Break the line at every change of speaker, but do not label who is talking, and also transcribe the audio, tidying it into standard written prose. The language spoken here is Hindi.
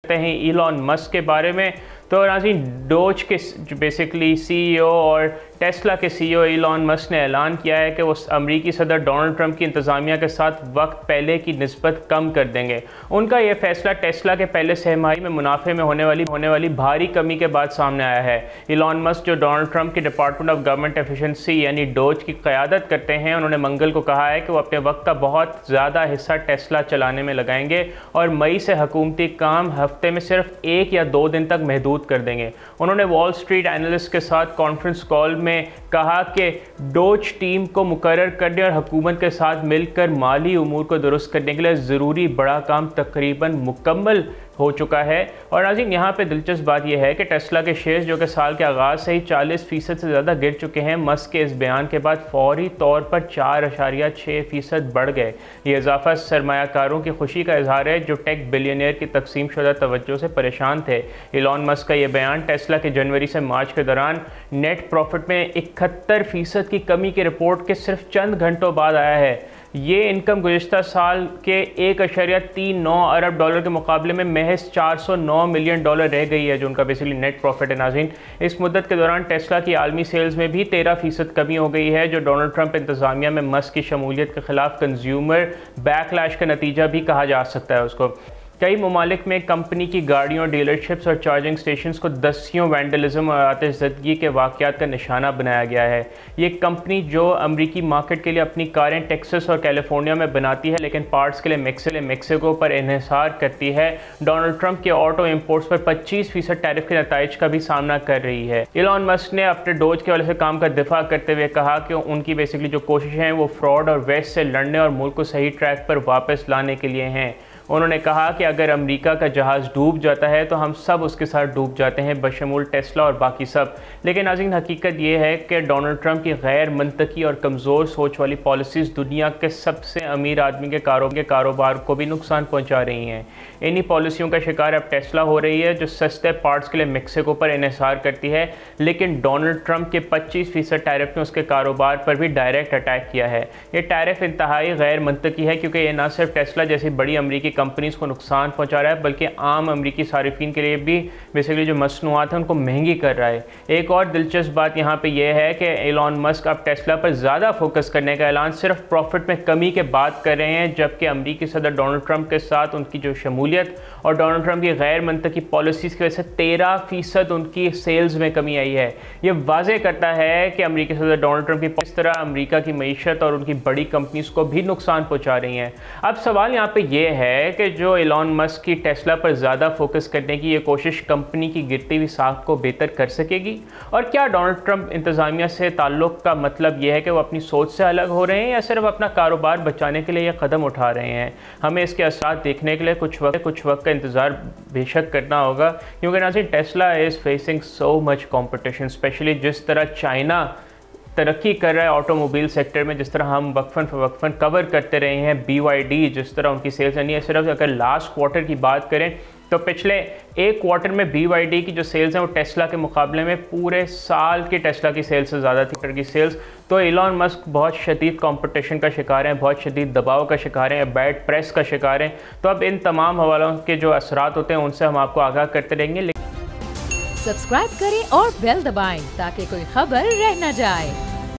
हैं इलॉन मस्क के बारे में। तो नाज़रीन, डोज के बेसिकली सीईओ और टेस्ला के सीईओ इलॉन मस्क ने ऐलान किया है कि वो अमरीकी सदर डोनाल्ड ट्रंप की इंतज़ामिया के साथ वक्त पहले की निस्बत कम कर देंगे। उनका यह फैसला टेस्ला के पहले सहमाही में मुनाफे में होने वाली भारी कमी के बाद सामने आया है। इलॉन मस्क, जो डोनाल्ड ट्रंप की डिपार्टमेंट ऑफ गवर्नमेंट एफिशिएंसी यानी डोज की क़यादत करते हैं, उन्होंने मंगल को कहा है कि वो अपने वक्त का बहुत ज़्यादा हिस्सा टेस्ला चलाने में लगाएंगे और मई से हुकूमती काम हफ्ते में सिर्फ 1 या 2 दिन तक महदूद कर देंगे। उन्होंने वॉल स्ट्रीट एनालिस्ट के साथ कॉन्फ्रेंस कॉल में कहा कि डोज टीम को मुकर्रर करने और हुकूमत के साथ मिलकर माली उमूर को दुरुस्त करने के लिए ज़रूरी बड़ा काम तकरीबन मुकम्मल हो चुका है। और नाज़रीन, यहाँ पे दिलचस्प बात यह है कि टेस्ला के शेयर्स, जो कि साल के आगाज़ से ही 40% से ज़्यादा गिर चुके हैं, मस्क के इस बयान के बाद फौरी तौर पर 4.6% बढ़ गए। ये इजाफा सरमायाकारों की खुशी का इजहार है जो टेक बिलियनियर की तकसीम शुदा तवज्जो से परेशान थे। इलॉन मस्क का यह बयान टेस्ला के जनवरी से मार्च के दौरान नेट प्रॉफिट में 71% की कमी की रिपोर्ट के सिर्फ चंद घंटों बाद आया है। ये इनकम गुज़िश्ता साल के 1.39 अरब डॉलर के मुकाबले में महज 409 मिलियन डॉलर रह गई है, जो उनका बेसिकली नेट प्रॉफिट है। नाज़रीन, इस मुद्दत के दौरान टेस्ला की आलमी सेल्स में भी 13% कमी हो गई है, जो डोनाल्ड ट्रंप इंतज़ामिया में मस्क की शमूलियत के खिलाफ कंज्यूमर बैकलैश का नतीजा भी कहा जा सकता है उसको। कई ममालिक में कंपनी की गाड़ियों, डीलरशिप्स और चार्जिंग स्टेशंस को दस्तियों, वैंडलिज्म और आतिशज़दगी के वाक़यात का निशाना बनाया गया है। ये कंपनी जो अमरीकी मार्केट के लिए अपनी कारें टेक्सास और कैलिफोर्निया में बनाती है, लेकिन पार्ट्स के लिए मेक्सिको पर इन्हिसार करती है, डोनाल्ड ट्रंप के ऑटो इम्पोर्ट्स पर 25% टैरिफ के नताइज का भी सामना कर रही है। इलॉन मस्क ने अपने डोज के वाले से काम का दिफा करते हुए कहा कि उनकी बेसिकली जो कोशिशें हैं वो फ्रॉड और वेस्ट से लड़ने और मुल्क को सही ट्रैक पर वापस लाने के लिए हैं। उन्होंने कहा कि अगर अमेरिका का जहाज़ डूब जाता है तो हम सब उसके साथ डूब जाते हैं, बशमूल टेस्ला और बाकी सब। लेकिन नाज़रीन, हकीकत ये है कि डोनाल्ड ट्रंप की गैर मंतकी और कमज़ोर सोच वाली पॉलिसीज़ दुनिया के सबसे अमीर आदमी के कारोबार को भी नुकसान पहुँचा रही हैं। इन्हीं पॉलिसियों का शिकार अब टेस्ला हो रही है, जो सस्ते पार्ट्स के लिए मेक्सिको पर इन्हिसार करती है, लेकिन डोनाल्ड ट्रंप के 25% टैरिफ ने उसके कारोबार पर भी डायरेक्ट अटैक किया है। ये टैरिफ इंतहाई गैर मंतकी है, क्योंकि ये न सिर्फ टेस्ला जैसी बड़ी अमरीकी कंपनीज को नुकसान पहुंचा रहा है, बल्कि आम अमरीकी सारिफिन के लिए भी बेसिकली जो मसनूआत हैं उनको महंगी कर रहा है। एक और दिलचस्प बात यहाँ पे यह है कि एलॉन मस्क अब टेस्ला पर ज़्यादा फोकस करने का ऐलान सिर्फ प्रॉफिट में कमी के बाद कर रहे हैं, जबकि अमरीकी सदर डोनाल्ड ट्रंप के साथ उनकी जो शमूलियत और डोनाल्ड ट्रंप की गैर मंतकी पॉलिसीज़ की वजह से 13% उनकी सेल्स में कमी आई है। ये वाज़े करता है कि अमरीकी सदर डोनाल्ड ट्रंप की इस तरह अमरीका की मईशत और उनकी बड़ी कंपनीज़ को भी नुकसान पहुँचा रही हैं। अब सवाल यहाँ पर यह है कि जो इलॉन मस्क की टेस्ला पर ज़्यादा फोकस करने की ये कोशिश कंपनी की गिरती हुई साख को बेहतर कर सकेगी, और क्या डोनाल्ड ट्रंप इंतज़ामिया से ताल्लुक़ का मतलब यह है कि वो अपनी सोच से अलग हो रहे हैं या सिर्फ अपना कारोबार बचाने के लिए ये कदम उठा रहे हैं। हमें इसके असरात देखने के लिए कुछ वक्त का इंतज़ार बेशक करना होगा, क्योंकि नाज़रीन, Tesla is facing so much competition, specially जिस तरह चाइना तरक्की कर रहा है ऑटोमोबाइल सेक्टर में, जिस तरह हम वक्फन कवर करते रहे हैं। BYD जिस तरह उनकी सेल्स यानी है, सिर्फ अगर लास्ट क्वार्टर की बात करें तो पिछले एक क्वार्टर में BYD की जो सेल्स हैं वो टेस्ला के मुकाबले में पूरे साल की टेस्ला की सेल्स से ज़्यादा थी की सेल्स। तो इलॉन मस्क बहुत शदीद कंपटीशन का शिकार हैं, बहुत शदीद दबाव का शिकार हैं, बैड प्रेस का शिकार हैं। तो अब इन तमाम हवालों के जो असरात होते हैं उनसे हम आपको आगाह करते रहेंगे।
सब्सक्राइब करें और बेल दबाएं ताकि कोई खबर रह न जाए।